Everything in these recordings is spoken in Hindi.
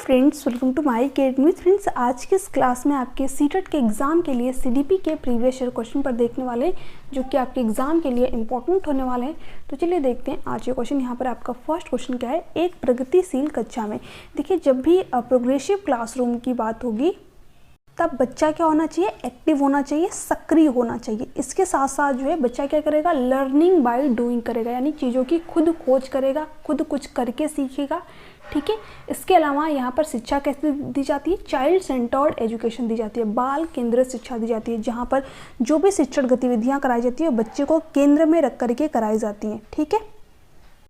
Friends, welcome to my academy. Friends, आज के इस क्लास में आपके सीटेट के एग्ज़ाम के लिए सीडीपी के प्रीवियस ईयर क्वेश्चन पर देखने वाले हैं, जो कि आपके एग्ज़ाम के लिए इंपॉर्टेंट होने वाले हैं। तो चलिए देखते हैं आज ये क्वेश्चन। यहाँ पर आपका फर्स्ट क्वेश्चन क्या है, एक प्रगतिशील कक्षा में। देखिए, जब भी प्रोग्रेसिव क्लासरूम की बात होगी तब बच्चा क्या होना चाहिए, एक्टिव होना चाहिए, सक्रिय होना चाहिए। इसके साथ साथ जो है बच्चा क्या करेगा, लर्निंग बाय डूइंग करेगा, यानी चीज़ों की खुद खोज करेगा, खुद कुछ करके सीखेगा। ठीक है। इसके अलावा यहाँ पर शिक्षा कैसे दी जाती है, चाइल्ड सेंटर्ड एजुकेशन दी जाती है, बाल केंद्रित शिक्षा दी जाती है, जहाँ पर जो भी शिक्षण गतिविधियाँ कराई जाती है बच्चे को केंद्र में रख करके कराई जाती हैं। ठीक है।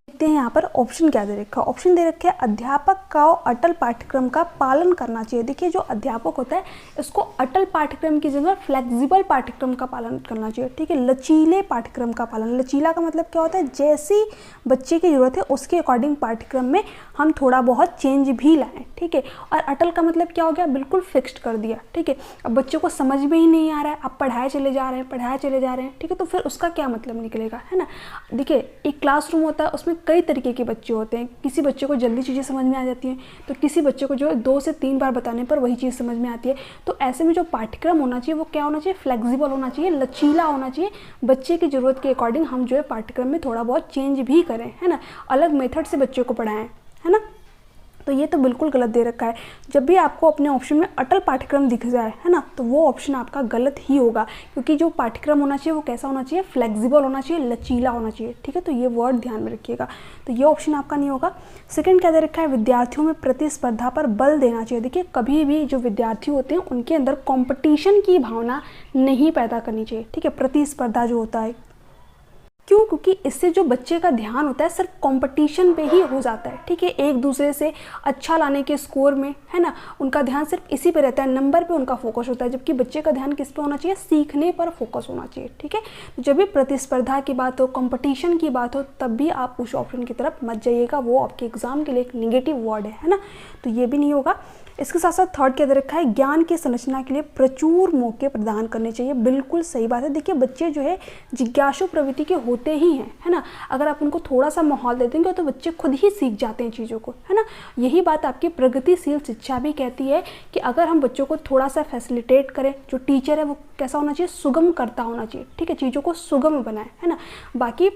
देखते हैं यहाँ पर ऑप्शन क्या दे रखा है। ऑप्शन दे रखे है, अध्यापक का अटल पाठ्यक्रम का पालन करना चाहिए। देखिए, जो अध्यापक होता है इसको अटल पाठ्यक्रम की जगह फ्लेक्सिबल पाठ्यक्रम का पालन करना चाहिए। ठीक है। लचीले पाठ्यक्रम का पालन, लचीला का मतलब क्या होता है, जैसी बच्चे की जरूरत है उसके अकॉर्डिंग पाठ्यक्रम में हम थोड़ा बहुत चेंज भी लाएं। ठीक है। और अटल का मतलब क्या हो गया, बिल्कुल फिक्स्ड कर दिया। ठीक है। अब बच्चों को समझ में ही नहीं आ रहा है, आप पढ़ाए चले जा रहे हैं। ठीक है। तो फिर उसका क्या मतलब निकलेगा, है ना। देखिए, एक क्लासरूम होता है, उसमें कई तरीके के बच्चे होते हैं। किसी बच्चे को जल्दी चीज़ें समझ में आ जाती हैं, तो किसी बच्चे को जो है 2 से 3 बार बताने पर वही चीज़ समझ में आती है। तो ऐसे में जो पाठ्यक्रम होना चाहिए वो क्या होना चाहिए, फ्लेक्सिबल होना चाहिए, लचीला होना चाहिए। बच्चे की ज़रूरत के अकॉर्डिंग हम जो है पाठ्यक्रम में थोड़ा बहुत चेंज भी करें, है ना, अलग मेथड से बच्चों को पढ़ाएं, है ना। तो ये तो बिल्कुल गलत दे रखा है। जब भी आपको अपने ऑप्शन में अटल पाठ्यक्रम दिख जाए, है ना, तो वो ऑप्शन आपका गलत ही होगा, क्योंकि जो पाठ्यक्रम होना चाहिए वो कैसा होना चाहिए, फ्लेक्सिबल होना चाहिए, लचीला होना चाहिए। ठीक है। तो ये वर्ड ध्यान में रखिएगा। तो ये ऑप्शन आपका नहीं होगा। सेकंड क्या दे रखा है, विद्यार्थियों में प्रतिस्पर्धा पर बल देना चाहिए। देखिए, कभी भी जो विद्यार्थी होते हैं उनके अंदर कॉम्पिटिशन की भावना नहीं पैदा करनी चाहिए। ठीक है। प्रतिस्पर्धा जो होता है, क्यों, क्योंकि इससे जो बच्चे का ध्यान होता है सिर्फ कंपटीशन पे ही हो जाता है। ठीक है। एक दूसरे से अच्छा लाने के स्कोर में, है ना, उनका ध्यान सिर्फ इसी पे रहता है, नंबर पे उनका फोकस होता है, जबकि बच्चे का ध्यान किस पे होना चाहिए, सीखने पर फोकस होना चाहिए। ठीक है। तो जब भी प्रतिस्पर्धा की बात हो, कंपटीशन की बात हो, तब भी आप उस ऑप्शन की तरफ मत जाइएगा, वो आपके एग्जाम के लिए एक निगेटिव वर्ड है ना। तो ये भी नहीं होगा। इसके साथ साथ थर्ड क्या दे रखा है, ज्ञान की संरचना के लिए प्रचुर मौके प्रदान करने चाहिए। बिल्कुल सही बात है। देखिए, बच्चे जो है जिज्ञासु प्रवृत्ति के होते ही हैं, है ना। अगर आप उनको थोड़ा सा माहौल दे देंगे तो बच्चे खुद ही सीख जाते हैं चीज़ों को, है ना। यही बात आपकी प्रगतिशील शिक्षा भी कहती है कि अगर हम बच्चों को थोड़ा सा फैसिलिटेट करें, जो टीचर है वो कैसा होना चाहिए, सुगम करता होना चाहिए। ठीक है। चीज़ों को सुगम बनाए, है ना। बाकी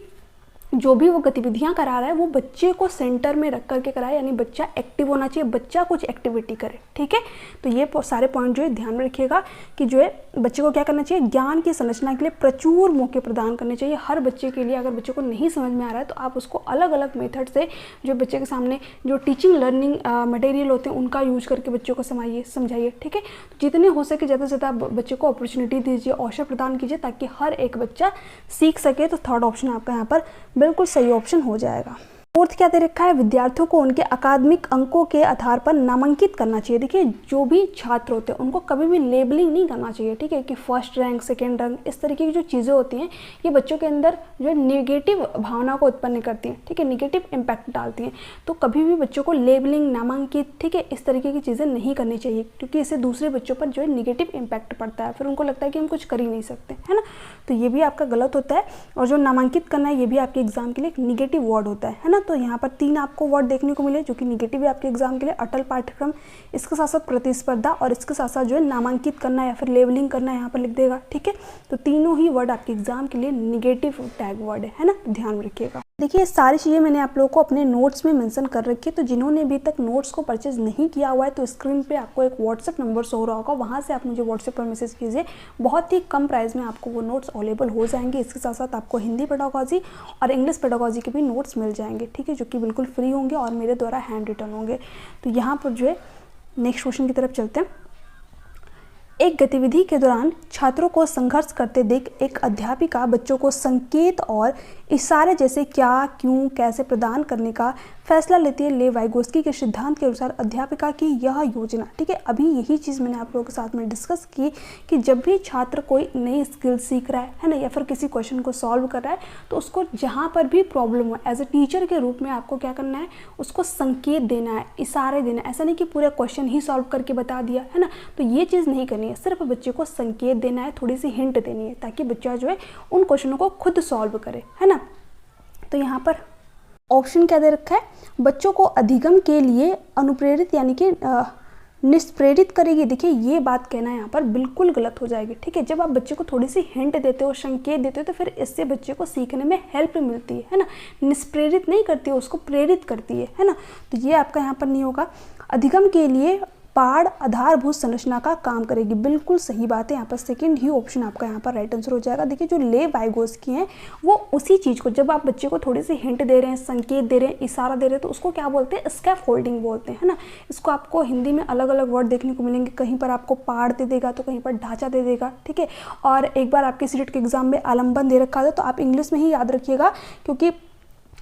जो भी वो गतिविधियां करा रहा है वो बच्चे को सेंटर में रख करके कराए, यानी बच्चा एक्टिव होना चाहिए, बच्चा कुछ एक्टिविटी करे। ठीक है। तो ये सारे पॉइंट जो है ध्यान में रखिएगा कि जो है बच्चे को क्या करना चाहिए, ज्ञान की संरचना के लिए प्रचुर मौके प्रदान करने चाहिए हर बच्चे के लिए। अगर बच्चे को नहीं समझ में आ रहा है तो आप उसको अलग अलग मेथड से जो बच्चे के सामने जो टीचिंग लर्निंग मटेरियल होते हैं उनका यूज करके बच्चों को समझाइए। ठीक है। तो जितने हो सके ज़्यादा से ज़्यादा बच्चे को अपॉर्चुनिटी दीजिए, अवसर प्रदान कीजिए, ताकि हर एक बच्चा सीख सके। तो थर्ड ऑप्शन आपका यहाँ पर बिल्कुल सही ऑप्शन हो जाएगा। फोर्थ क्या दे रखा है, विद्यार्थियों को उनके अकादमिक अंकों के आधार पर नामांकित करना चाहिए। देखिए, जो भी छात्र होते हैं उनको कभी भी लेबलिंग नहीं करना चाहिए। ठीक है, कि फर्स्ट रैंक, सेकंड रैंक, इस तरीके की जो चीज़ें होती हैं ये बच्चों के अंदर जो है निगेटिव भावना को उत्पन्न करती हैं। ठीक है, निगेटिव इम्पैक्ट डालती हैं। तो कभी भी बच्चों को लेबलिंग, नामांकित, ठीक है, इस तरीके की चीज़ें नहीं करनी चाहिए, क्योंकि इससे दूसरे बच्चों पर जो है निगेटिव इम्पैक्ट पड़ता है, फिर उनको लगता है कि हम कुछ कर ही नहीं सकते, है ना। तो ये भी आपका गलत होता है। और जो नामांकित करना है ये भी आपके एग्जाम के लिए एक निगेटिव वर्ड होता है ना। तो यहाँ पर 3 आपको वर्ड देखने को मिले जो कि निगेटिव है आपके एग्जाम के लिए, अटल पाठ्यक्रम, इसके साथ साथ प्रतिस्पर्धा, और इसके साथ साथ जो है नामांकित करना या फिर लेवलिंग करना यहाँ पर लिख देगा। ठीक है। तो तीनों ही वर्ड आपके एग्जाम के लिए निगेटिव टैग वर्ड है ना। तो ध्यान रखिएगा। देखिए, सारी चीज़ें मैंने आप लोगों को अपने नोट्स में मेंशन कर रखी है। तो जिन्होंने अभी तक नोट्स को परचेज नहीं किया हुआ है तो स्क्रीन पे आपको एक व्हाट्सएप नंबर शो हो रहा होगा, वहाँ से आप मुझे व्हाट्सएप पर मैसेज कीजिए। बहुत ही कम प्राइस में आपको वो नोट्स अवेलेबल हो जाएंगे। इसके साथ साथ आपको हिंदी पेडागोजी और इंग्लिश पेडागोजी के भी नोट्स मिल जाएंगे। ठीक है, जो कि बिल्कुल फ्री होंगे और मेरे द्वारा हैंड रिटन होंगे। तो यहाँ पर जो है नेक्स्ट क्वेश्चन की तरफ चलते हैं। एक गतिविधि के दौरान छात्रों को संघर्ष करते देख एक अध्यापिका बच्चों को संकेत और इशारे जैसे क्या, क्यों, कैसे प्रदान करने का फैसला लेती है। लेव वाइगोस्की के सिद्धांत के अनुसार अध्यापिका की यह योजना, ठीक है, अभी यही चीज़ मैंने आप लोगों के साथ में डिस्कस की कि जब भी छात्र कोई नई स्किल सीख रहा है ना, या फिर किसी क्वेश्चन को सॉल्व कर रहा है, तो उसको जहाँ पर भी प्रॉब्लम हो, एज ए टीचर के रूप में आपको क्या करना है, उसको संकेत देना है, इशारे देना है। ऐसा नहीं कि पूरा क्वेश्चन ही सॉल्व करके बता दिया, है ना। तो ये चीज़ नहीं करनी है, सिर्फ बच्चे को संकेत देना है, थोड़ी सी हिंट देनी है, ताकि बच्चा जो है उन क्वेश्चनों को खुद सॉल्व करे, है ना। तो यहाँ पर ऑप्शन क्या दे रखा है, बच्चों को अधिगम के लिए अनुप्रेरित यानी कि निष्प्रेरित करेगी। देखिए ये बात कहना यहाँ पर बिल्कुल गलत हो जाएगी, ठीक है। जब आप बच्चे को थोड़ी सी हिंट देते हो, संकेत देते हो, तो फिर इससे बच्चे को सीखने में हेल्प मिलती है ना। निष्प्रेरित नहीं करती है, उसको प्रेरित करती है ना। तो ये आपका यहाँ पर नहीं होगा। अधिगम के लिए पाड़ आधारभूत संरचना का काम करेगी, बिल्कुल सही बात है। यहाँ पर सेकंड ही ऑप्शन आपका यहाँ पर राइट आंसर हो जाएगा। देखिए जो लेव वाइगोस्की हैं वो उसी चीज़ को, जब आप बच्चे को थोड़ी सी हिंट दे रहे हैं, संकेत दे रहे हैं, इशारा दे रहे हैं, तो उसको क्या बोलते हैं, स्कैफोल्डिंग बोलते हैं ना। इसको आपको हिंदी में अलग अलग वर्ड देखने को मिलेंगे, कहीं पर आपको पाड़ दे देगा तो कहीं पर ढांचा दे देगा, ठीक है। और एक बार आपके सीटेट के एग्जाम में आलम्बन दे रखा था, तो आप इंग्लिश में ही याद रखिएगा, क्योंकि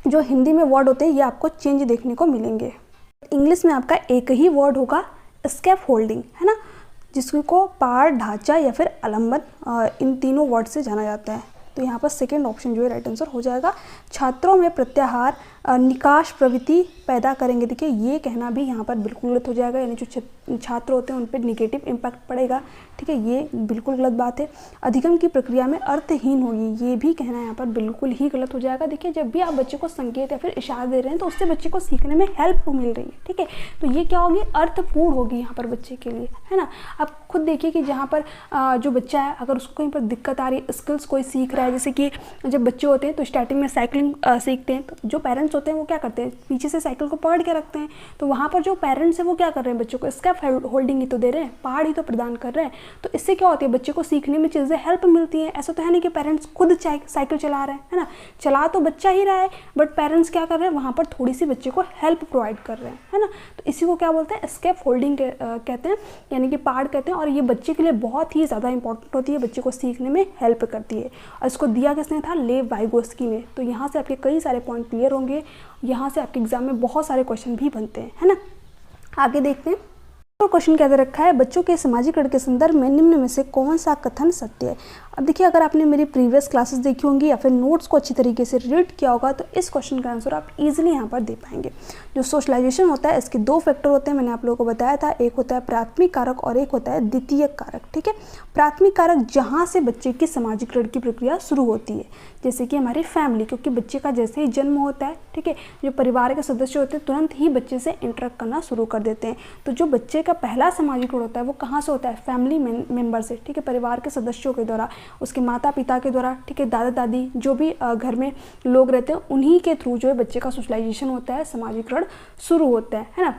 जो हिंदी में वर्ड होते हैं ये आपको चेंज देखने को मिलेंगे। इंग्लिश में आपका एक ही वर्ड होगा, स्कैफोल्डिंग, है ना, जिसको पाड़, ढांचा या फिर आलम्बन, इन तीनों वर्ड से जाना जाता है। तो यहाँ पर सेकंड ऑप्शन जो है राइट आंसर हो जाएगा। छात्रों में प्रत्याहार निकाश प्रवृत्ति पैदा करेंगे। देखिए ये कहना भी यहाँ पर बिल्कुल गलत हो जाएगा, यानी जो छात्र होते हैं उन पर निगेटिव इम्पैक्ट पड़ेगा, ठीक है, ये बिल्कुल गलत बात है। अधिगम की प्रक्रिया में अर्थहीन होगी, ये भी कहना यहाँ पर बिल्कुल ही गलत हो जाएगा। देखिए जब भी आप बच्चे को संकेत या फिर इशारा दे रहे हैं तो उससे बच्चे को सीखने में हेल्प मिल रही है, ठीक है। तो ये क्या होगी, अर्थपूर्ण होगी यहाँ पर बच्चे के लिए, है ना। आप खुद देखिए कि जहाँ पर जो बच्चा है, अगर उसको कहीं पर दिक्कत आ रही है, स्किल्स कोई सीख रहा है, जैसे कि जब बच्चे होते हैं तो स्टार्टिंग में साइकिलिंग सीखते हैं, तो जो पेरेंट्स होते हैं वो क्या करते हैं, पीछे से साइकिल को पकड़ के रखते हैं। तो वहाँ पर जो पेरेंट्स हैं वो क्या कर रहे हैं, बच्चों को स्कैफ होल्डिंग ही तो दे रहे हैं, पहाड़ ही तो प्रदान कर रहे हैं। तो इससे क्या होती है, बच्चे को सीखने में चीज़ें हेल्प मिलती हैं। ऐसा तो है नहीं कि पेरेंट्स खुद साइकिल चला रहे हैं, है ना, चला तो बच्चा ही रहा है, बट पेरेंट्स क्या कर रहे हैं, वहाँ पर थोड़ी सी बच्चे को हेल्प प्रोवाइड कर रहे हैं, है ना। तो इसी को क्या बोलते हैं, स्कैफ होल्डिंग कहते हैं, यानी कि पहाड़ कहते हैं। और ये बच्चे के लिए बहुत ही ज़्यादा इंपॉर्टेंट होती है, बच्चे को सीखने में हेल्प करती है। और इसको दिया किसने था, लेव वाइगोस्की ने। तो यहाँ से आपके कई सारे पॉइंट क्लियर होंगे, यहाँ से आपके एग्जाम में बहुत सारे क्वेश्चन भी बनते हैं, है ना। आगे देखते हैं। और क्वेश्चन क्या दे रखा है, बच्चों के सामाजिकरण के संदर्भ में निम्न में से कौन सा कथन सत्य है। अब देखिए अगर आपने मेरी प्रीवियस क्लासेस देखी होंगी या फिर नोट्स को अच्छी तरीके से रीड किया होगा तो इस क्वेश्चन का आंसर आप इजीली यहाँ पर दे पाएंगे। जो सोशलाइजेशन होता है इसके दो फैक्टर होते हैं, मैंने आप लोगों को बताया था, एक होता है प्राथमिक कारक और एक होता है द्वितीयक कारक, ठीक है। प्राथमिक कारक जहाँ से बच्चे की सामाजिकरण की प्रक्रिया शुरू होती है, जैसे कि हमारी फैमिली, क्योंकि बच्चे का जैसे ही जन्म होता है, ठीक है, जो परिवार के सदस्य होते हैं तुरंत ही बच्चे से इंटरेक्ट करना शुरू कर देते हैं। तो जो बच्चे का पहला सामाजिकरण होता है वो कहाँ से होता है, फैमिली मेंबर से, ठीक है, परिवार के सदस्यों के द्वारा, उसके माता पिता के द्वारा, ठीक है, दादा दादी, जो भी घर में लोग रहते हैं उन्हीं के थ्रू जो है बच्चे का सोशलाइजेशन होता है, सामाजिकरण शुरू होता है ना।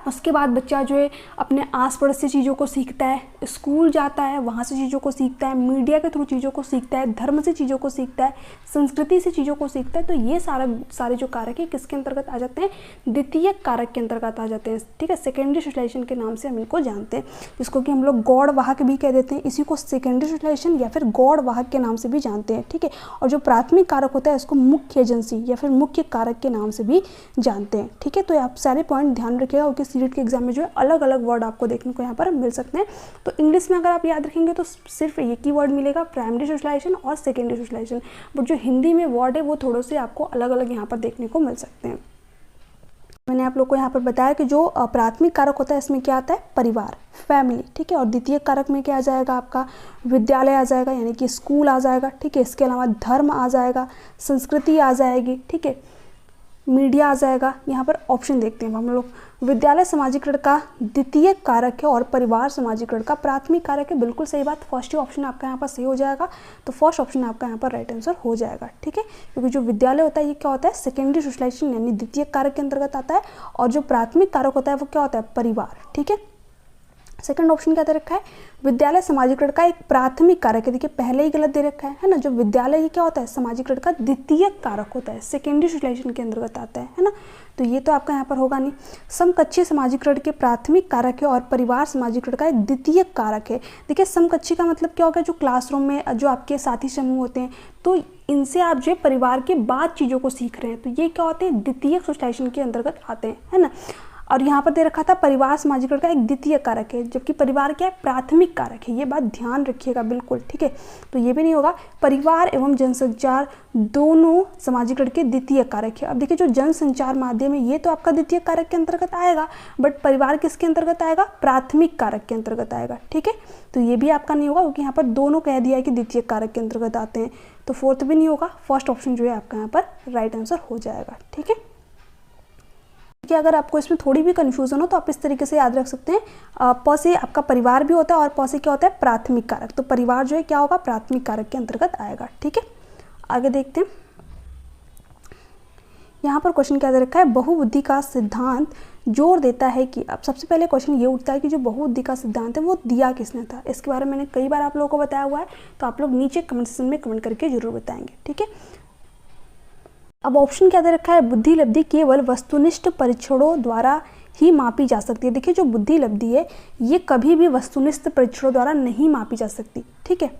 उसके बाद बच्चा जो है अपने आस पड़ोस से चीज़ों को सीखता है, स्कूल जाता है वहाँ से चीज़ों को सीखता है, मीडिया के थ्रू चीज़ों को सीखता है, धर्म से चीज़ों को सीखता है, संस्कृति से चीज़ों को सीखता है। तो ये सारे जो कारक है किसके अंतर्गत आ जाते हैं, द्वितीयक कारक के अंतर्गत आ जाते हैं, ठीक है। सेकेंडरी सोशलाइजेशन के नाम से हम इनको जानते हैं, जिसको कि हम लोग गौड़ वाहक भी कह देते हैं। इसी को सेकेंडरी सोशलाइजेशन या फिर गौड़ वाहक के नाम से भी जानते हैं, ठीक है। और जो प्राथमिक कारक होता है इसको मुख्य एजेंसी या फिर मुख्य कारक के नाम से भी जानते हैं, ठीक है। तो आप सारे पॉइंट ध्यान रखिएगा, क्योंकि सीटेट के एग्जाम में जो है अलग अलग वर्ड आपको देखने को यहाँ पर मिल सकते हैं। तो इंग्लिश में अगर आप याद रखेंगे तो सिर्फ एक ही वर्ड मिलेगा, प्राइमरी सोशलाइजेशन और सेकेंडरी सोशलाइजेशन, बट जो हिंदी में वर्ड है वो थोड़े से आपको अलग अलग यहाँ पर देखने को मिल सकते हैं। मैंने आप लोग को यहाँ पर बताया कि जो प्राथमिक कारक होता है इसमें क्या आता है, परिवार, फैमिली, ठीक है। और द्वितीय कारक में क्या आ जाएगा, आपका विद्यालय आ जाएगा, यानी कि स्कूल आ जाएगा, ठीक है। इसके अलावा धर्म आ जाएगा, संस्कृति आ जाएगी, ठीक है, मीडिया आ जाएगा। यहाँ पर ऑप्शन देखते हैं हम लोग, विद्यालय सामाजिकरण का द्वितीय कारक है और परिवार सामाजिकरण का प्राथमिक कारक है। बिल्कुल सही बात, फर्स्ट ही ऑप्शन आपका यहाँ पर सही हो जाएगा। तो फर्स्ट ऑप्शन आपका यहाँ पर राइट आंसर हो जाएगा, ठीक है। क्योंकि जो विद्यालय होता है ये क्या होता है, सेकेंडरी सोशलाइजेशन यानी द्वितीय कारक के अंतर्गत आता है, और जो प्राथमिक कारक होता है वो क्या होता है, परिवार, ठीक है। सेकंड ऑप्शन क्या दे रखा है, विद्यालय सामाजिकरण का एक प्राथमिक कारक है। देखिए पहले ही गलत दे रखा है ना। जो विद्यालय ये क्या होता है, सामाजिकरण का द्वितीय कारक होता है, सेकेंडरी सोशलाइजेशन के अंतर्गत आता है ना। तो ये तो आपका यहाँ पर होगा नहीं। समकक्षीय सामाजिकरण के प्राथमिक कारक है और परिवार सामाजिकरण का एक द्वितीय कारक है। देखिए समकक्षी का मतलब क्या होगा, जो क्लासरूम में जो आपके साथी समूह होते हैं तो इनसे आप जो परिवार के बाद चीज़ों को सीख रहे हैं, तो ये क्या होते हैं, द्वितीय सोशलाइजेशन के अंतर्गत आते हैं, है ना। और यहाँ पर दे रखा था परिवार सामाजिकरण का एक द्वितीय कारक है, जबकि परिवार क्या है, प्राथमिक कारक है। ये बात ध्यान रखिएगा बिल्कुल, ठीक है। तो ये भी नहीं होगा। परिवार एवं जनसंचार दोनों सामाजिकरण के द्वितीय कारक है। अब देखिए जो जनसंचार माध्यम है ये तो आपका द्वितीय कारक के अंतर्गत आएगा, बट परिवार किसके अंतर्गत आएगा, प्राथमिक कारक के अंतर्गत आएगा, ठीक है। तो ये भी आपका नहीं होगा, क्योंकि यहाँ पर दोनों कह दिया है कि द्वितीय कारक के अंतर्गत आते हैं। तो फोर्थ भी नहीं होगा, फर्स्ट ऑप्शन जो है आपका यहाँ पर राइट आंसर हो जाएगा। ठीक है, कि अगर आपको इसमें थोड़ी भी कन्फ्यूजन हो तो आप इस तरीके से याद रख सकते हैं, प से आपका परिवार भी होता है और प से क्या होता है प्राथमिक कारक, तो परिवार जो है क्या होगा प्राथमिक कारक के अंतर्गत आएगा। ठीक है, आगे देखते हैं। यहाँ पर क्वेश्चन क्या दे रखा है, बहुबुद्धि का सिद्धांत जोर देता है कि, अब सबसे पहले क्वेश्चन ये उठता है कि जो बहुबुद्धि का सिद्धांत है वो दिया किसने था। इसके बारे में मैंने कई बार आप लोगों को बताया हुआ है, तो आप लोग नीचे कमेंट सेक्शन में कमेंट करके जरूर बताएंगे। ठीक है, अब ऑप्शन क्या दे रखा है, बुद्धि लब्धि केवल वस्तुनिष्ठ परीक्षणों द्वारा ही मापी जा सकती है। देखिए जो बुद्धि लब्धि है ये कभी भी वस्तुनिष्ठ परीक्षणों द्वारा नहीं मापी जा सकती। ठीक है,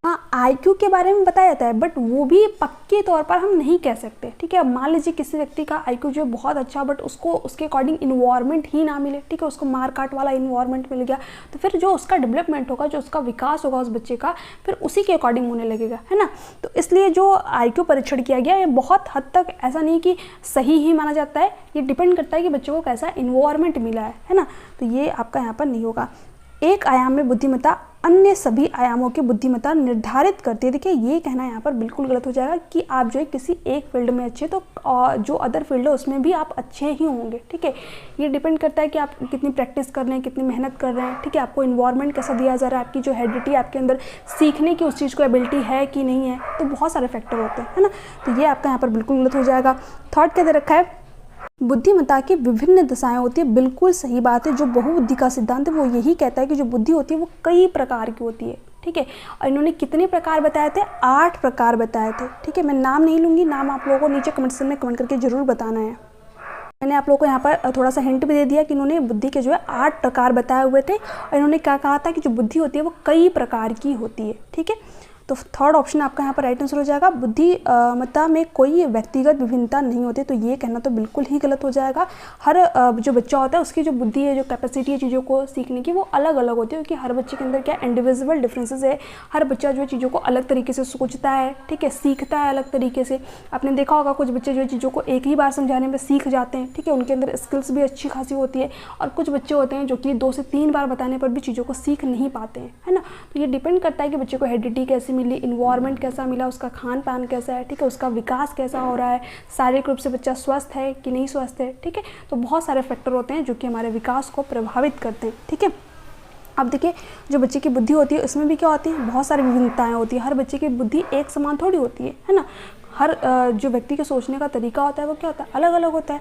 हाँ आईक्यू के बारे में बताया जाता है, बट वो भी पक्के तौर पर हम नहीं कह सकते। ठीक है, अब मान लीजिए किसी व्यक्ति का आईक्यू जो है बहुत अच्छा, बट उसको उसके अकॉर्डिंग इन्वायरमेंट ही ना मिले। ठीक है, उसको मार काट वाला इन्वायरमेंट मिल गया, तो फिर जो उसका डेवलपमेंट होगा, जो उसका विकास होगा उस बच्चे का, फिर उसी के अकॉर्डिंग होने लगेगा, है ना। तो इसलिए जो आईक्यू परीक्षण किया गया है बहुत हद तक ऐसा नहीं कि सही ही माना जाता है, ये डिपेंड करता है कि बच्चों को कैसा इन्वायरमेंट मिला है ना। तो ये आपका यहाँ पर नहीं होगा। एक आयाम में बुद्धिमत्ता अन्य सभी आयामों की बुद्धिमत्ता निर्धारित करती है। देखिए ये कहना यहाँ पर बिल्कुल गलत हो जाएगा कि आप जो है किसी एक फील्ड में अच्छे, तो जो अदर फील्ड है उसमें भी आप अच्छे ही होंगे। ठीक है, ये डिपेंड करता है कि आप कितनी प्रैक्टिस कर रहे हैं, कितनी मेहनत कर रहे हैं। ठीक है, आपको इन्वायरमेंट कैसा दिया जा रहा है, आपकी जो हेडिटी आपके अंदर सीखने की उस चीज़ को एबिलिटी है कि नहीं है, तो बहुत सारे फैक्टर होते हैं, है ना। तो ये आपका यहाँ पर बिल्कुल गलत हो जाएगा। थर्ड क्या दे रखा है, बुद्धिमत्ता की विभिन्न दशाएं होती है। बिल्कुल सही बात है, जो बहुबुद्धि का सिद्धांत है वो यही कहता है कि जो बुद्धि होती है वो कई प्रकार की होती है। ठीक है, और इन्होंने कितने प्रकार बताए थे, 8 प्रकार बताए थे। ठीक है, मैं नाम नहीं लूँगी, नाम आप लोगों को नीचे कमेंट सेक्शन में कमेंट करके जरूर बताना है। मैंने आप लोगों को यहाँ पर थोड़ा सा हिंट भी दे दिया कि इन्होंने बुद्धि के जो है 8 प्रकार बताए हुए थे, और इन्होंने क्या कहा था कि जो बुद्धि होती है वो कई प्रकार की होती है। ठीक है, तो थर्ड ऑप्शन आपका यहाँ पर राइट आंसर हो जाएगा। बुद्धिमत्ता में कोई व्यक्तिगत विभिन्नता नहीं होती, तो ये कहना तो बिल्कुल ही गलत हो जाएगा। हर जो बच्चा होता है उसकी जो बुद्धि है, जो कैपेसिटी है चीज़ों को सीखने की, वो अलग अलग होती है, क्योंकि हर बच्चे के अंदर क्या इंडिविजुअल डिफरेंसेस है। हर बच्चा जो है चीज़ों को अलग तरीके से सोचता है। ठीक है, सीखता है अलग तरीके से। आपने देखा होगा कुछ बच्चे जो है चीज़ों को एक ही बार समझाने में सीख जाते हैं। ठीक है, उनके अंदर स्किल्स भी अच्छी खासी होती है, और कुछ बच्चे होते हैं जो कि 2 से 3 बार बताने पर भी चीज़ों को सीख नहीं पाते हैं, है ना। तो ये डिपेंड करता है कि बच्चे को हेडिटी कैसी मिली, इन्वायरमेंट कैसा मिला, उसका खान पान कैसा है। ठीक है, उसका विकास कैसा हो रहा है, शारीरिक रूप से बच्चा स्वस्थ है कि नहीं स्वस्थ है। ठीक है, तो बहुत सारे फैक्टर होते हैं जो कि हमारे विकास को प्रभावित करते हैं। ठीक है, अब देखिए जो बच्चे की बुद्धि होती है उसमें भी क्या होती है, बहुत सारी विभिन्नताएं होती है। हर बच्चे की बुद्धि एक समान थोड़ी होती है ना। हर जो व्यक्ति के सोचने का तरीका होता है वो क्या होता है, अलग अलग होता है।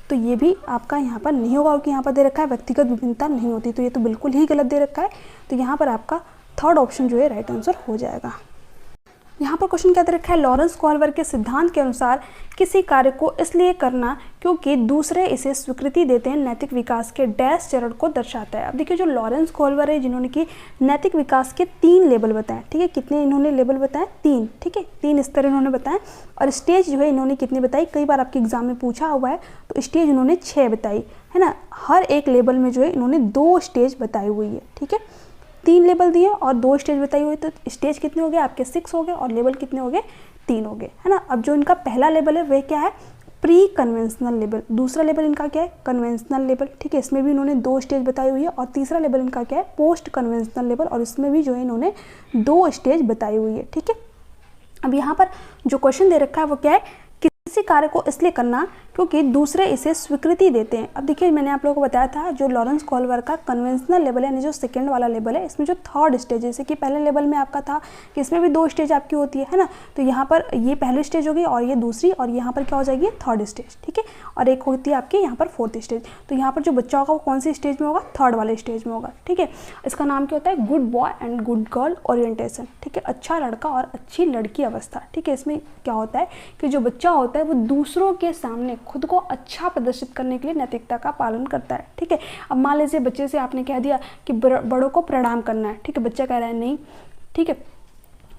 तो ये भी आपका यहाँ पर नहीं होगा, क्योंकि यहाँ पर दे रखा है व्यक्तिगत विभिन्नता नहीं होती, तो ये तो बिल्कुल ही गलत दे रखा है। तो यहाँ पर आपका थर्ड ऑप्शन जो है राइट आंसर हो जाएगा। यहाँ पर क्वेश्चन क्या दे रखा है, लॉरेंस कोहलवर के सिद्धांत के अनुसार किसी कार्य को इसलिए करना क्योंकि दूसरे इसे स्वीकृति देते हैं नैतिक विकास के डैश चरण को दर्शाता है। अब देखिए जो लॉरेंस कोहलवर है जिन्होंने कि नैतिक विकास के 3 लेवल बताए। ठीक है, कितने इन्होंने लेवल बताए, 3। ठीक है, 3 स्तर इन्होंने बताए, और स्टेज जो है इन्होंने कितनी बताई, कई बार आपके एग्जाम में पूछा हुआ है, तो स्टेज इन्होंने 6 बताई, है ना। हर एक लेवल में जो है इन्होंने 2 स्टेज बताई हुई है। ठीक है, 3 लेवल दिए और 2 स्टेज बताई हुई, तो स्टेज कितने हो गए आपके 6 हो गए, और लेवल कितने हो गए 3 हो गए, है ना। अब जो इनका पहला लेवल है वह क्या है, प्री कन्वेंशनल लेवल। दूसरा लेवल इनका क्या है, कन्वेंशनल लेवल। ठीक है, इसमें भी इन्होंने 2 स्टेज बताई हुई है, और तीसरा लेवल इनका क्या है, पोस्ट कन्वेंशनल लेवल, और इसमें भी जो है इन्होंने 2 स्टेज बताई हुई है। ठीक है, अब यहाँ पर जो क्वेश्चन दे रखा है वो क्या है, किसी कार्य को इसलिए करना क्योंकि दूसरे इसे स्वीकृति देते हैं। अब देखिए मैंने आप लोगों को बताया था जो लॉरेंस कोहलवर का कन्वेंशनल लेवल है, यानी जो सेकंड वाला लेवल है, इसमें जो थर्ड स्टेज, जैसे कि पहले लेवल में आपका था कि इसमें भी 2 स्टेज आपकी होती है ना। तो यहाँ पर ये पहली स्टेज होगी और ये दूसरी, और यहाँ पर क्या हो जाएगी, थर्ड स्टेज। ठीक है, और एक होती है आपकी यहाँ पर 4th स्टेज। तो यहाँ पर जो बच्चा होगा वो कौन सी स्टेज में होगा, थर्ड वाले स्टेज में होगा। ठीक है, इसका नाम क्या होता है, good boy and good girl orientation. ठीक है, अच्छा लड़का और अच्छी लड़की अवस्था। ठीक है, इसमें क्या होता है कि जो बच्चा होता है वो दूसरों के सामने खुद को अच्छा प्रदर्शित करने के लिए नैतिकता का पालन करता है। ठीक है, अब मान लीजिए बच्चे से आपने कह दिया कि बड़ों को प्रणाम करना है। ठीक है, बच्चा कह रहा है नहीं। ठीक है,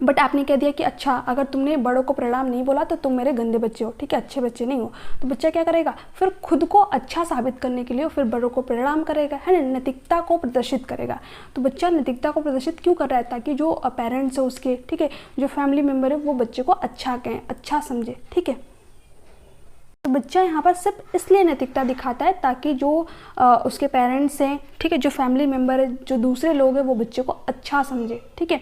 बट आपने कह दिया कि अच्छा अगर तुमने बड़ों को प्रणाम नहीं बोला तो तुम मेरे गंदे बच्चे हो। ठीक है, अच्छे बच्चे नहीं हो। तो बच्चा क्या करेगा, फिर खुद को अच्छा साबित करने के लिए फिर बड़ों को प्रणाम करेगा, है ना, नैतिकता को प्रदर्शित करेगा। तो बच्चा नैतिकता को प्रदर्शित क्यों कर रहा है, ताकि जो पेरेंट्स है उसके, ठीक है, जो फैमिली मेम्बर है वो बच्चे को अच्छा कहें, अच्छा समझे। ठीक है, तो बच्चा यहाँ पर सिर्फ इसलिए नैतिकता दिखाता है ताकि जो उसके पेरेंट्स हैं, ठीक है, जो फैमिली मेम्बर है, जो दूसरे लोग हैं वो बच्चे को अच्छा समझे। ठीक है,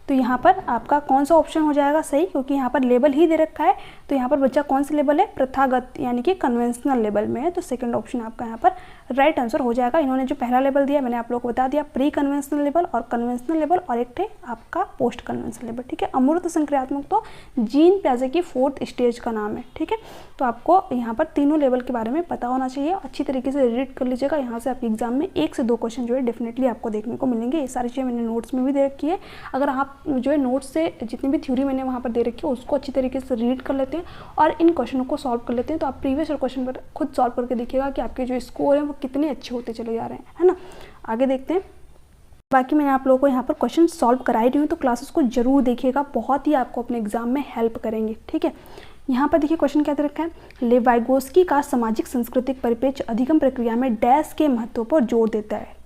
तो यहाँ पर आपका कौन सा ऑप्शन हो जाएगा सही, क्योंकि यहाँ पर लेबल ही दे रखा है। तो यहाँ पर बच्चा कौन सा लेबल है, प्रथागत यानी कि कन्वेंशनल लेबल में है। तो सेकंड ऑप्शन आपका यहाँ पर राइट आंसर हो जाएगा। इन्होंने जो पहला लेबल दिया मैंने आप लोगों को बता दिया, प्री कन्वेंशनल लेबल और कन्वेंशनल लेबल, और एक थे आपका पोस्ट कन्वेंशनल लेबल। ठीक है, अमूर्त संक्रियात्मक तो जीन प्याजे की 4th स्टेज का नाम है। ठीक है, तो आपको यहाँ पर तीनों लेवल के बारे में पता होना चाहिए। अच्छी तरीके से रीड कर लीजिएगा, यहाँ से आपके एग्जाम में 1 से 2 क्वेश्चन जो है डेफिनेटली आपको देखने को मिलेंगे। ये सारी चीज़ें मैंने नोट्स में भी दे रखी है। अगर आप जो है नोट्स से जितनी भी थ्योरी मैंने वहाँ पर दे रखी है उसको अच्छी तरीके से रीड कर लेते हैं और इन क्वेश्चनों को सॉल्व कर लेते हैं, तो आप प्रीवियस क्वेश्चन पर खुद सॉल्व करके देखिएगा कि आपके जो स्कोर हैं वो कितने अच्छे होते चले जा रहे हैं, है ना। आगे देखते हैं। बाकी मैंने आप लोगों को यहाँ पर क्वेश्चन सॉल्व कराई रही हूँ, तो क्लासेस को जरूर देखिएगा, बहुत ही आपको अपने एग्जाम में हेल्प करेंगे। ठीक है, यहाँ पर देखिए क्वेश्चन क्या दे रखा है, लेव वाइगोस्की का सामाजिक सांस्कृतिक परिप्रेक्ष्य अधिगम प्रक्रिया में डैश के महत्व पर जोर देता है।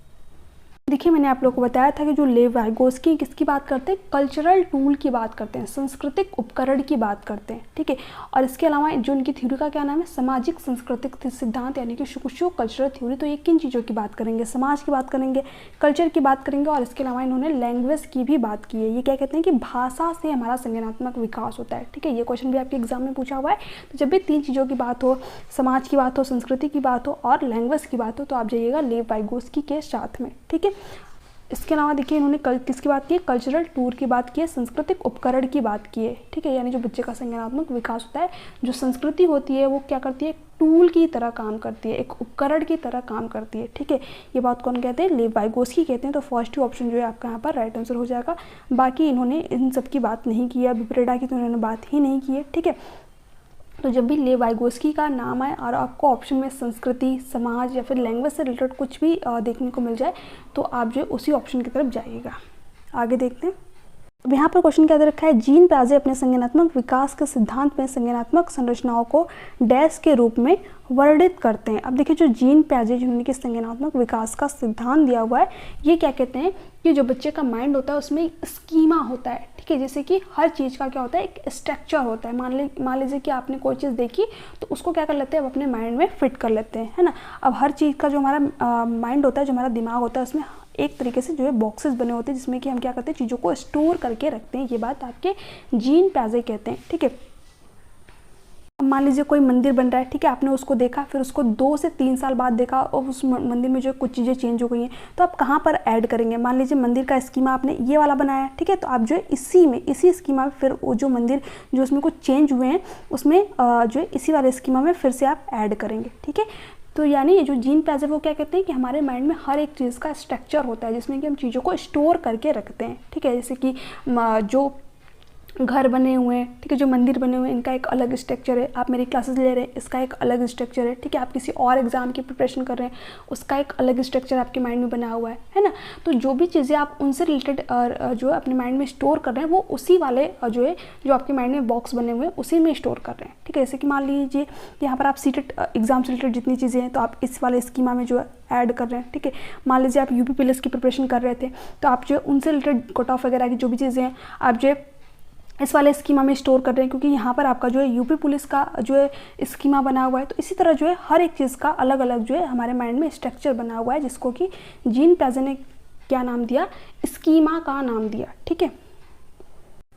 देखिए मैंने आप लोगों को बताया था कि जो लेव वाइगोस्की किसकी बात करते हैं, कल्चरल टूल की बात करते हैं, सांस्कृतिक उपकरण की बात करते हैं। ठीक है, और इसके अलावा जो उनकी थ्योरी का क्या नाम है, सामाजिक सांस्कृतिक सिद्धांत यानी कि सोशियो कल्चरल थ्योरी। तो ये किन चीज़ों की बात करेंगे, समाज की बात करेंगे, कल्चर की बात करेंगे, और इसके अलावा इन्होंने लैंग्वेज की भी बात की है। ये क्या कहते हैं कि भाषा से हमारा संज्ञानात्मक विकास होता है। ठीक है, ये क्वेश्चन भी आपके एग्जाम में पूछा हुआ है। तो जब भी 3 चीज़ों की बात हो, समाज की बात हो, संस्कृति की बात हो और लैंग्वेज की बात हो, तो आप जाइएगा लेव वाइगोस्की के साथ में। ठीक है, इसके अलावा देखिए इन्होंने किसकी बात की है, कल्चरल टूर की बात की है, सांस्कृतिक उपकरण की बात की है। ठीक है, यानी जो बच्चे का संज्ञानात्मक विकास होता है, जो संस्कृति होती है वो क्या करती है, एक टूल की तरह काम करती है, एक उपकरण की तरह काम करती है। ठीक है, ये बात कौन कहते हैं, लेव वाइगोस्की कहते हैं। तो फर्स्ट ऑप्शन जो है आपका यहाँ पर राइट आंसर हो जाएगा। बाकी इन्होंने इन सब की बात नहीं की है, विपरीडा की तो इन्होंने बात ही नहीं की है। ठीक है, तो जब भी लेव वाइगोस्की का नाम आए और आपको ऑप्शन में संस्कृति, समाज या फिर लैंग्वेज से रिलेटेड कुछ भी देखने को मिल जाए, तो आप जो उसी ऑप्शन की तरफ जाइएगा। आगे देखते हैं। अब यहाँ पर क्वेश्चन क्या दे रखा है, जीन प्याजे अपने संज्ञानात्मक विकास के सिद्धांत में संज्ञानात्मक संरचनाओं को डैश के रूप में वर्णित करते हैं। अब देखिए जो जीन प्याजे जिन्होंने कि संज्ञानात्मक विकास का सिद्धांत दिया हुआ है, ये क्या कहते हैं कि जो बच्चे का माइंड होता है उसमें स्कीमा होता है। ठीक है, जैसे कि हर चीज़ का क्या होता है, एक स्ट्रक्चर होता है। मान लीजिए कि आपने कोई चीज़ देखी तो उसको क्या कर लेते हैं, अब अपने माइंड में फिट कर लेते हैं, है ना। अब हर चीज़ का जो हमारा माइंड होता है, जो हमारा दिमाग होता है, उसमें एक तरीके से जो है बॉक्सेस बने होते हैं जिसमें कि हम क्या करते हैं, चीज़ों को स्टोर करके रखते हैं। ये बात आपके जीन प्याजे कहते हैं। ठीक है, मान लीजिए कोई मंदिर बन रहा है, ठीक है, आपने उसको देखा, फिर उसको 2 से 3 साल बाद देखा और उस मंदिर में जो कुछ चीज़ें चेंज हो गई हैं, तो आप कहाँ पर ऐड करेंगे। मान लीजिए मंदिर का स्कीमा आपने ये वाला बनाया है, ठीक है, तो आप जो है इसी स्कीमा में फिर वो जो मंदिर जो उसमें कुछ चेंज हुए हैं उसमें जो है इसी वाले स्कीमा में फिर से आप ऐड करेंगे। ठीक है, तो यानी ये जो जीन प्याजे वो क्या कहते हैं कि हमारे माइंड में हर एक चीज़ का स्ट्रक्चर होता है जिसमें कि हम चीज़ों को स्टोर करके रखते हैं। ठीक है, जैसे कि जो घर बने हुए हैं, ठीक है, जो मंदिर बने हुए हैं, इनका एक अलग स्ट्रक्चर है। आप मेरी क्लासेस ले रहे हैं, इसका एक अलग स्ट्रक्चर है। ठीक है, आप किसी और एग्जाम की प्रिपरेशन कर रहे हैं, उसका एक अलग स्ट्रक्चर आपके माइंड में बना हुआ है ना। तो जो भी चीज़ें आप उनसे रिलेटेड जो है अपने माइंड में स्टोर कर रहे हैं, वो उसी वाले जो है जो आपके माइंड में बॉक्स बने हुए हैं उसी में स्टोर कर रहे हैं। ठीक है, जैसे कि मान लीजिए यहाँ पर आप सीटेट एग्जाम से रिलेटेड जितनी चीज़ें हैं तो आप इस वाले स्कीमा में जो है ऐड कर रहे हैं। ठीक है, मान लीजिए आप यूपी पुलिस की प्रिपरेशन कर रहे थे, तो आप जो है उनसे रिलेटेड कट ऑफ वगैरह की जो भी चीज़ें हैं आप जो है इस वाले स्कीमा में स्टोर कर रहे हैं, क्योंकि यहाँ पर आपका जो है यूपी पुलिस का जो है स्कीमा बना हुआ है। तो इसी तरह जो है हर एक चीज़ का अलग अलग जो है हमारे माइंड में स्ट्रक्चर बना हुआ है, जिसको कि जीन प्याजे ने क्या नाम दिया, स्कीमा का नाम दिया। ठीक है,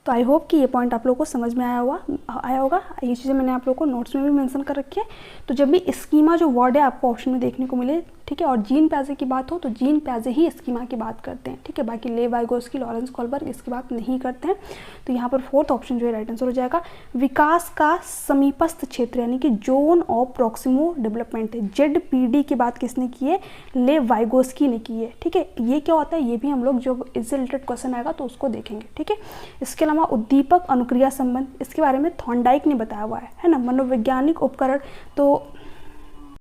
तो आई होप कि ये पॉइंट आप लोगों को समझ में आया होगा। ये चीज़ें मैंने आप लोगों को नोट्स में भी मेंशन कर रखी है। तो जब भी स्कीमा जो वर्ड है आपको ऑप्शन में देखने को मिले, ठीक है, और जीन प्याजे की बात हो तो जीन प्याजे ही स्कीमा की बात करते हैं। ठीक है, बाकी लेव वाइगोस्की, लॉरेंस कोहलबर्ग इसकी बात नहीं करते हैं। तो यहाँ पर 4th ऑप्शन जो है राइट आंसर हो जाएगा। विकास का समीपस्थ क्षेत्र यानी कि zone of proximo development, ZPD की बात किसने की है, लेव वाइगोस्की ने की है। ठीक है, ये क्या होता है ये भी हम लोग जो इससे रिलेटेड क्वेश्चन आएगा तो उसको देखेंगे। ठीक है, इसके अलावा उद्दीपक अनुक्रिया संबंध, इसके बारे में थॉर्नडाइक ने बताया हुआ है ना। मनोवैज्ञानिक उपकरण, तो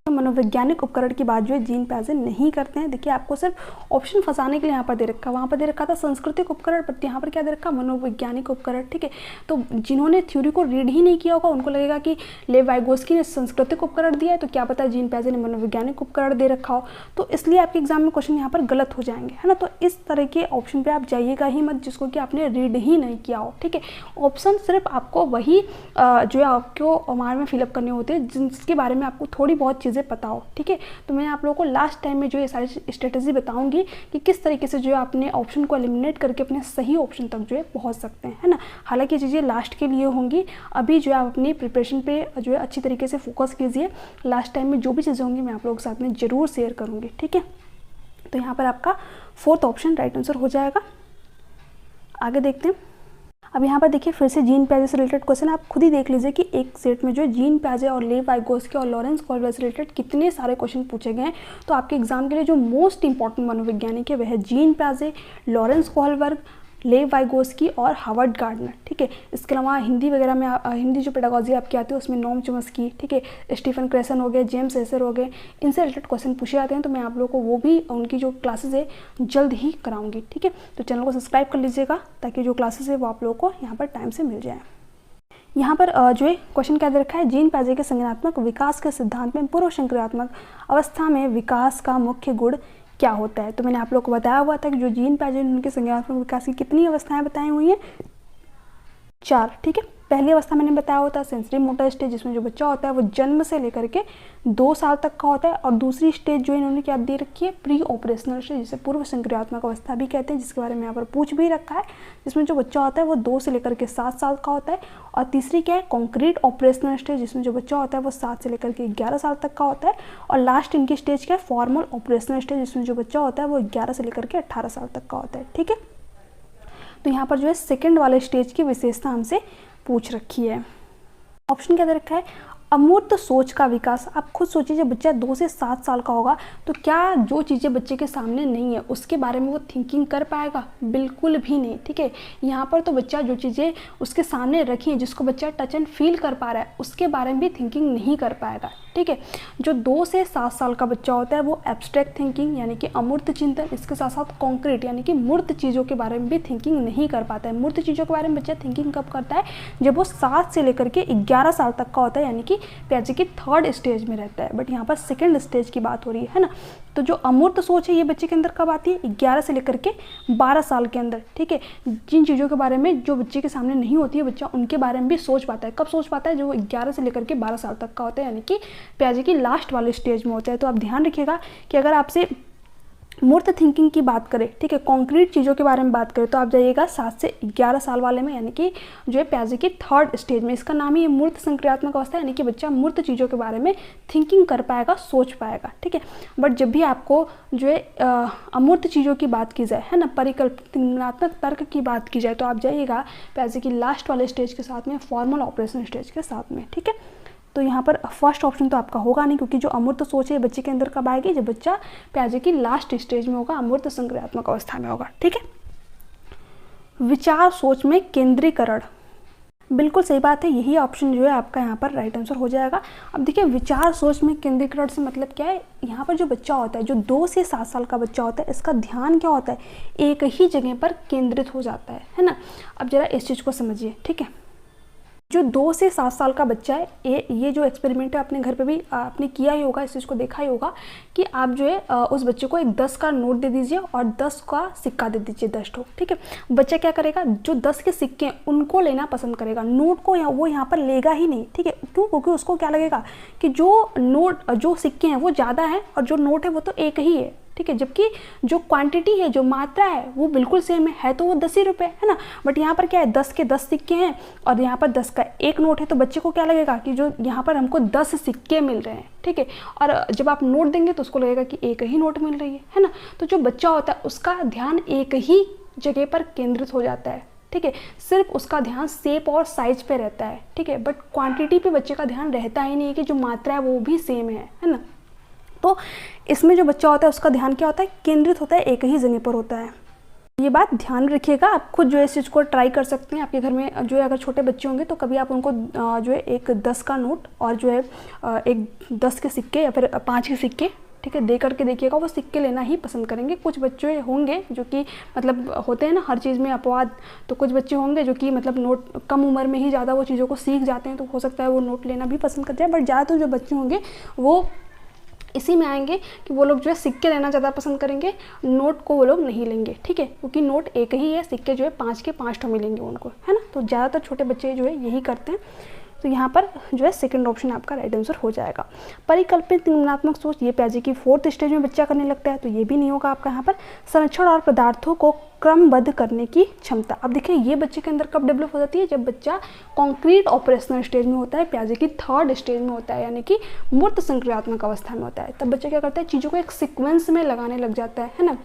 मनोवैज्ञानिक उपकरण की बात जो है जीन प्याजे नहीं करते हैं। देखिए आपको सिर्फ ऑप्शन फंसाने के लिए यहाँ पर दे रखा, वहाँ पर दे रखा था सांस्कृतिक उपकरण, पर यहाँ पर क्या दे रखा, मनोवैज्ञानिक उपकरण। ठीक है, तो जिन्होंने थ्योरी को रीड ही नहीं किया होगा उनको लगेगा कि लेव वाइगोस्की ने सांस्कृतिक उपकरण दिया है, तो क्या पता जीन प्याजे ने मनोवैज्ञानिक उपकरण दे रखा हो। तो इसलिए आपके एग्जाम में क्वेश्चन यहाँ पर गलत हो जाएंगे, है ना। तो इस तरह के ऑप्शन पर आप जाइएगा ही मत जिसको कि आपने रीड ही नहीं किया हो। ठीक है, ऑप्शन सिर्फ आपको वही जो है आपको माइंड में फिलअप करने होते हैं जिसके बारे में आपको थोड़ी बहुत चीज़ें चीज़ें पता हो, ठीक है। तो मैं आप लोगों को लास्ट टाइम में जो ये सारी स्ट्रेटेजी बताऊंगी कि किस तरीके से जो है अपने ऑप्शन को एलिमिनेट करके अपने सही ऑप्शन तक जो है पहुंच सकते हैं, है ना। हालांकि ये चीज़ें लास्ट के लिए होंगी, अभी जो है आप अपनी प्रिपरेशन पे जो है अच्छी तरीके से फोकस कीजिए। लास्ट टाइम में जो भी चीज़ें होंगी मैं आप लोगों के साथ में ज़रूर शेयर करूँगी, ठीक है। तो यहाँ पर आपका 4th ऑप्शन राइट आंसर हो जाएगा। आगे देखते हैं। अब यहाँ पर देखिए फिर से जीन पियाजे से रिलेटेड क्वेश्चन आप खुद ही देख लीजिए कि एक सेट में जो है जीन पियाजे और लेव वाइगोस्की और लॉरेंस कोल्बर्ट से रिलेटेड कितने सारे क्वेश्चन पूछे गए हैं। तो आपके एग्जाम के लिए जो मोस्ट इंपॉर्टेंट मनोवैज्ञानिक है वह है जीन पियाजे, लॉरेंस कोल्बर्ट, लेव वाइगोस्की और हार्वर्ड गार्डनर, ठीक है। इसके अलावा हिंदी वगैरह में हिंदी जो पेडागोजी आपकी आती है उसमें नोम चॉम्स्की, ठीक है, स्टीफन क्रेसन हो गए, जेम्स एसर हो गए, इनसे रिलेटेड क्वेश्चन पूछे जाते हैं। तो मैं आप लोगों को वो भी उनकी जो क्लासेस है जल्द ही कराऊंगी, ठीक है। तो चैनल को सब्सक्राइब कर लीजिएगा ताकि जो क्लासेस है वो आप लोगों को यहाँ पर टाइम से मिल जाए। यहाँ पर जो है क्वेश्चन क्या दे रखा है, जीन पियाजे के संज्ञानात्मक विकास के सिद्धांत में पूर्व संक्रियात्मक अवस्था में विकास का मुख्य गुण क्या होता है। तो मैंने आप लोगों को बताया हुआ था कि जो जीन पियाजे ने उनके संज्ञानात्मक विकास की कितनी अवस्थाएं बताई हुई हैं, 4, ठीक है। पहली अवस्था मैंने बताया होता है सेंसरी मोटर स्टेज, जिसमें जो बच्चा होता है वो जन्म से लेकर के 2 साल तक का होता है। और दूसरी स्टेज जो इन्होंने क्या दे रखी है, प्री ऑपरेशनल स्टेज, जिसे पूर्व संक्रियात्मक अवस्था भी कहते हैं, जिसके बारे में यहाँ पर पूछ भी रखा है, जिसमें जो बच्चा होता है वो 2 से लेकर के 7 साल का होता है। और तीसरी क्या है, कॉन्क्रीट ऑपरेशनल स्टेज, जिसमें जो बच्चा होता है वो 7 से लेकर के 11 साल तक का होता है। और लास्ट इनकी स्टेज क्या है, फॉर्मल ऑपरेशनल स्टेज, जिसमें जो बच्चा होता है वो 11 से लेकर के 18 साल तक का होता है, ठीक है। तो यहाँ पर जो है सेकेंड वाले स्टेज की विशेषता हमसे पूछ रखी है। ऑप्शन क्या दे रखा है, अमूर्त सोच का विकास। आप खुद सोचिए जब बच्चा 2 से 7 साल का होगा तो क्या जो चीज़ें बच्चे के सामने नहीं है उसके बारे में वो थिंकिंग कर पाएगा, बिल्कुल भी नहीं, ठीक है। यहाँ पर तो बच्चा जो चीज़ें उसके सामने रखी हैं, जिसको बच्चा टच एंड फील कर पा रहा है, उसके बारे में भी थिंकिंग नहीं कर पाएगा, ठीक है। जो 2 से 7 साल का बच्चा होता है वो एब्स्ट्रैक्ट थिंकिंग यानी कि अमूर्त चिंतन, इसके साथ साथ कॉन्क्रीट यानी कि मूर्त चीज़ों के बारे में भी थिंकिंग नहीं कर पाता है। मूर्त चीज़ों के बारे में बच्चा थिंकिंग कब करता है, जब वो 7 से लेकर के 11 साल तक का होता है, यानी कि पियाजे की 3rd स्टेज में रहता है। बट यहाँ पर 2nd स्टेज की बात हो रही है ना। तो जो अमूर्त सोच है ये बच्चे के अंदर कब आती है, 11 से लेकर के 12 साल के अंदर, ठीक है। जिन चीज़ों के बारे में जो बच्चे के सामने नहीं होती है बच्चा उनके बारे में भी सोच पाता है। कब सोच पाता है, जो 11 से लेकर के 12 साल तक का होता है, यानी कि पियाजे की लास्ट वाले स्टेज में होता है। तो आप ध्यान रखिएगा कि अगर आपसे मूर्त थिंकिंग की बात करें, ठीक है, कॉन्क्रीट चीज़ों के बारे में बात करें, तो आप जाइएगा 7 से 11 साल वाले में, यानी कि जो है पियाजे की 3rd स्टेज में। इसका नाम ही है मूर्त संक्रियात्मक अवस्था, यानी कि बच्चा मूर्त चीज़ों के बारे में थिंकिंग कर पाएगा, सोच पाएगा, ठीक है। बट जब भी आपको जो है अमूर्त चीज़ों की बात की जाए, है ना, परिकल्पनात्मक तर्क की बात की जाए, तो आप जाइएगा पियाजे की लास्ट वाले स्टेज के साथ में, फॉर्मल ऑपरेशन स्टेज के साथ में, ठीक है। तो यहाँ पर फर्स्ट ऑप्शन तो आपका होगा नहीं, क्योंकि जो अमूर्त सोच है बच्चे के अंदर कब आएगी, जब बच्चा पियाजे की लास्ट स्टेज में होगा, अमूर्त संक्रियात्मक अवस्था में होगा, ठीक है। विचार सोच में केंद्रीकरण, बिल्कुल सही बात है, यही ऑप्शन जो है आपका यहाँ पर राइट आंसर हो जाएगा। अब देखिए विचार सोच में केंद्रीकरण से मतलब क्या है, यहाँ पर जो बच्चा होता है, जो 2 से 7 साल का बच्चा होता है, इसका ध्यान क्या होता है, एक ही जगह पर केंद्रित हो जाता है ना। अब जरा इस चीज़ को समझिए, ठीक है। जो 2 से 7 साल का बच्चा है, ये जो एक्सपेरिमेंट है अपने घर पे भी आपने किया ही होगा, इस चीज़ को देखा ही होगा कि आप जो है उस बच्चे को एक 10 का नोट दे दीजिए और 10 का सिक्का दे दीजिए, 10 ठो, ठीक है। बच्चा क्या करेगा, जो 10 के सिक्के हैं उनको लेना पसंद करेगा, नोट को वो यहाँ पर लेगा ही नहीं, ठीक है। क्यों, क्योंकि उसको क्या लगेगा कि जो सिक्के हैं वो ज़्यादा हैं और जो नोट है वो तो एक ही है, ठीक है। जबकि जो क्वांटिटी है, जो मात्रा है वो बिल्कुल सेम है तो वो 10 ही रुपये है ना। बट यहाँ पर क्या है, 10 के 10 सिक्के हैं और यहाँ पर 10 का एक नोट है, तो बच्चे को क्या लगेगा कि जो यहाँ पर हमको 10 सिक्के मिल रहे हैं, ठीक है। और जब आप नोट देंगे तो उसको लगेगा कि एक ही नोट मिल रही है ना। तो जो बच्चा होता है उसका ध्यान एक ही जगह पर केंद्रित हो जाता है, ठीक है। सिर्फ उसका ध्यान शेप और साइज पे रहता है, ठीक है। बट क्वांटिटी पे बच्चे का ध्यान रहता ही नहीं है कि जो मात्रा है वो भी सेम है ना। तो इसमें जो बच्चा होता है उसका ध्यान क्या होता है, केंद्रित होता है, एक ही जगह पर होता है। ये बात ध्यान रखिएगा, आप खुद जो है इस चीज़ को ट्राई कर सकते हैं। आपके घर में जो है अगर छोटे बच्चे होंगे तो कभी आप उनको जो है एक 10 का नोट और जो है एक 10 के सिक्के या फिर 5 के सिक्के, ठीक है, दे करके देखिएगा, वो सिक्के लेना ही पसंद करेंगे। कुछ बच्चे होंगे जो कि मतलब होते हैं ना हर चीज़ में अपवाद, तो कुछ बच्चे होंगे जो कि मतलब नोट कम उम्र में ही ज़्यादा वो चीज़ों को सीख जाते हैं, तो हो सकता है वो नोट लेना भी पसंद करते हैं। बट ज़्यादातर जो बच्चे होंगे वो इसी में आएंगे कि वो लोग जो है सिक्के लेना ज़्यादा पसंद करेंगे, नोट को वो लोग नहीं लेंगे, ठीक है, क्योंकि नोट एक ही है, सिक्के जो है 5 के 5 ठो मिलेंगे उनको, है ना। तो ज़्यादातर छोटे बच्चे जो है यही करते हैं। तो यहाँ पर जो है सेकंड ऑप्शन आपका राइट आंसर हो जाएगा। परिकल्पित निम्नात्मक सोच, ये पियाजे की 4th स्टेज में बच्चा करने लगता है, तो ये भी नहीं होगा आपका यहाँ पर। संरक्षण और पदार्थों को क्रमबद्ध करने की क्षमता, अब देखिए ये बच्चे के अंदर कब डेवलप हो जाती है, जब बच्चा कॉन्क्रीट ऑपरेशनल स्टेज में होता है, पियाजे की 3rd स्टेज में होता है, यानी कि मूर्त संक्रियात्मक अवस्था में होता है। तब बच्चा क्या करता है, चीज़ों को एक सीक्वेंस में लगाने लग जाता है ना,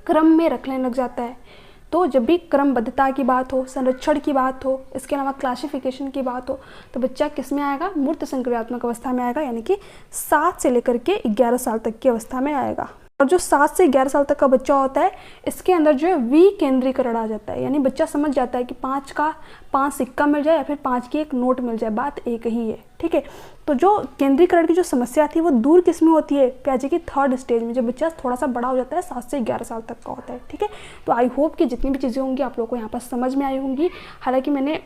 क्रम में रखने लग जाता है। तो जब भी क्रमबद्धता की बात हो, संरक्षण की बात हो, इसके अलावा क्लासिफिकेशन की बात हो, तो बच्चा किस में आएगा, मूर्त संक्रियात्मक अवस्था में आएगा, यानी कि 7 से लेकर के 11 साल तक की अवस्था में आएगा। और जो 7 से 11 साल तक का बच्चा होता है, इसके अंदर जो है विकेंद्रीकरण आ जाता है, यानी बच्चा समझ जाता है कि 5 का 5 सिक्का मिल जाए या फिर 5 की एक नोट मिल जाए, बात एक ही है, ठीक है। तो जो केंद्रीकरण की जो समस्या थी वो दूर किस में होती है, पियाजे की 3rd स्टेज में, जब बच्चा थोड़ा सा बड़ा हो जाता है, 7 से 11 साल तक का होता है, ठीक है। तो आई होप कि जितनी भी चीज़ें होंगी आप लोगों को यहाँ पर समझ में आई होंगी। हालांकि मैंने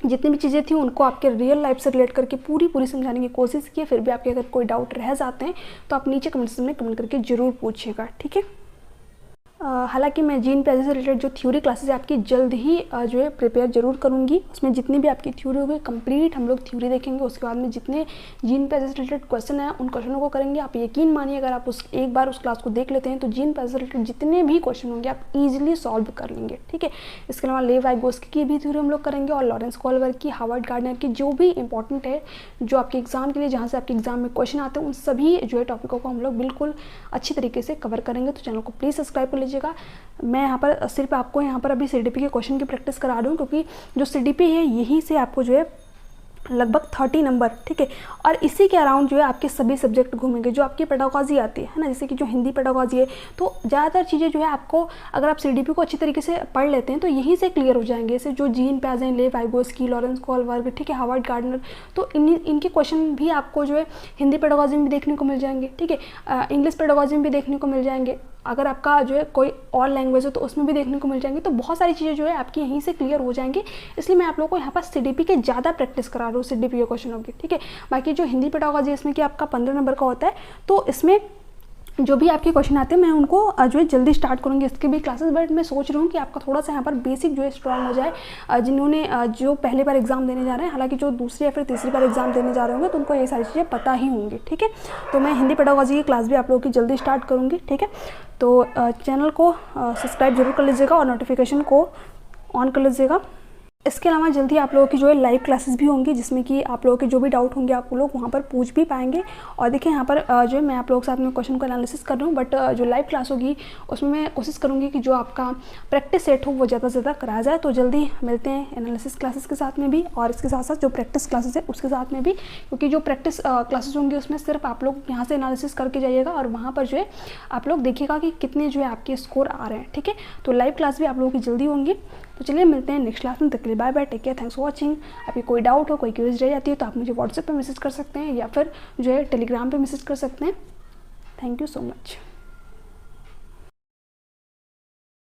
जितनी भी चीज़ें थी उनको आपके रियल लाइफ से रिलेट करके पूरी समझाने की कोशिश की है। फिर भी आपके अगर कोई डाउट रह जाते हैं तो आप नीचे कमेंट सेक्शन में कमेंट करके ज़रूर पूछिएगा, ठीक है। हालांकि मैं जीन पियाजे से रिलेटेड जो थ्योरी क्लासेस है आपकी जल्द ही जो है प्रिपेयर जरूर करूंगी। उसमें जितनी भी आपकी थ्योरी होगी कंप्लीट हम लोग थ्योरी देखेंगे। उसके बाद में जितने जीन पियाजे से रिलेटेड क्वेश्चन हैं उन क्वेश्चनों को करेंगे। आप यकीन मानिए अगर आप एक बार उस क्लास को देख लेते हैं तो जीन पियाजे से रिलेटेड जितने भी क्वेश्चन होंगे आप ईजिली सॉल्व कर लेंगे, ठीक है। इसके अलावा लेव वाइगोस्की की भी थ्योरी हम लोग करेंगे और लॉरेंस कोहलबर्ग की, हार्वर्ड गार्डनर की, जो भी इंपॉर्टेंट है जो आपके एग्जाम के लिए, जहाँ से आपके एग्जाम में क्वेश्चन आते हैं, उन सभी जो है टॉपिकों को हम लोग बिल्कुल अच्छी तरीके से कवर करेंगे। तो चैनल को प्लीज़ सब्सक्राइब कर लीजिएगा। मैं यहाँ पर सिर्फ आपको यहाँ पर अभी सीडीपी के क्वेश्चन की प्रैक्टिस करा रहा हूँ, क्योंकि जो सीडीपी है यहीं से आपको जो है लगभग 30 नंबर, ठीक है, और इसी के अराउंड जो है आपके सभी सब्जेक्ट घूमेंगे जो आपकी पेडागॉजी आती है ना, जैसे कि जो हिंदी पेडागॉजी है। तो ज़्यादातर चीज़ें जो है आपको अगर आप सीडीपी को अच्छी तरीके से पढ़ लेते हैं तो यहीं से क्लियर हो जाएंगे। जैसे जो जीन पियाजे, लेव वाइगोस्की, लॉरेंस कोहलबर्ग, ठीक है, हार्वर्ड गार्डनर, तो इनके क्वेश्चन भी आपको जो है हिंदी पेडागॉजी में भी देखने को मिल जाएंगे, ठीक है, इंग्लिश पेडागॉजी में भी देखने को मिल जाएंगे। अगर आपका जो है कोई और लैंग्वेज हो तो उसमें भी देखने को मिल जाएंगे। तो बहुत सारी चीज़ें जो है आपकी यहीं से क्लियर हो जाएंगी। इसलिए मैं आप लोगों को यहाँ पर सीडीपी के ज़्यादा प्रैक्टिस करा रहा हूँ, सीडीपी के क्वेश्चनों की, ठीक है। बाकी जो हिंदी पेडागॉजी है इसमें कि आपका 15 नंबर का होता है, तो इसमें जो भी आपके क्वेश्चन आते हैं मैं उनको जो है जल्दी स्टार्ट करूँगी इसके भी क्लासेस। बट मैं सोच रही हूँ कि आपका थोड़ा सा यहाँ पर बेसिक जो है स्ट्रॉन्ग हो जाए। जिन्होंने जो पहली बार एग्जाम देने जा रहे हैं, हालांकि जो दूसरी या फिर तीसरी बार एग्जाम देने जा रहे होंगे तो उनको ये सारी चीज़ें पता ही होंगी, ठीक है। तो मैं हिंदी पेडागॉजी की क्लास भी आप लोगों की जल्दी स्टार्ट करूँगी, ठीक है। तो चैनल को सब्सक्राइब जरूर कर लीजिएगा और नोटिफिकेशन को ऑन कर लीजिएगा। इसके अलावा जल्दी आप लोगों की जो है लाइव क्लासेस भी होंगी, जिसमें कि आप लोगों के जो भी डाउट होंगे आप लोग वहाँ पर पूछ भी पाएंगे। और देखिए यहाँ पर जो है मैं आप लोगों के साथ में क्वेश्चन को एनालिसिस कर रहा हूँ, बट जो लाइव क्लास होगी उसमें मैं कोशिश करूँगी कि जो आपका प्रैक्टिस सेट हो वो ज़्यादा से ज़्यादा कराया जाए। तो जल्दी मिलते हैं एनालिसिस क्लासेस के साथ में भी और इसके साथ साथ जो प्रैक्टिस क्लासेस है उसके साथ में भी, क्योंकि जो प्रैक्टिस क्लासेस होंगी उसमें सिर्फ आप लोग यहाँ से एनालिसिस करके जाइएगा और वहाँ पर जो है आप लोग देखिएगा कि कितने जो है आपके स्कोर आ रहे हैं, ठीक है। तो लाइव क्लास भी आप लोगों की जल्दी होंगी। तो चलिए मिलते हैं नेक्स्ट क्लास में, तक के लिए bye bye, take care, thanks for watching. आपकी कोई डाउट हो, कोई क्वेरीज रह जाती है तो आप मुझे व्हाट्सएप पे मैसेज कर सकते हैं या फिर जो है टेलीग्राम पे मैसेज कर सकते हैं। Thank you so much.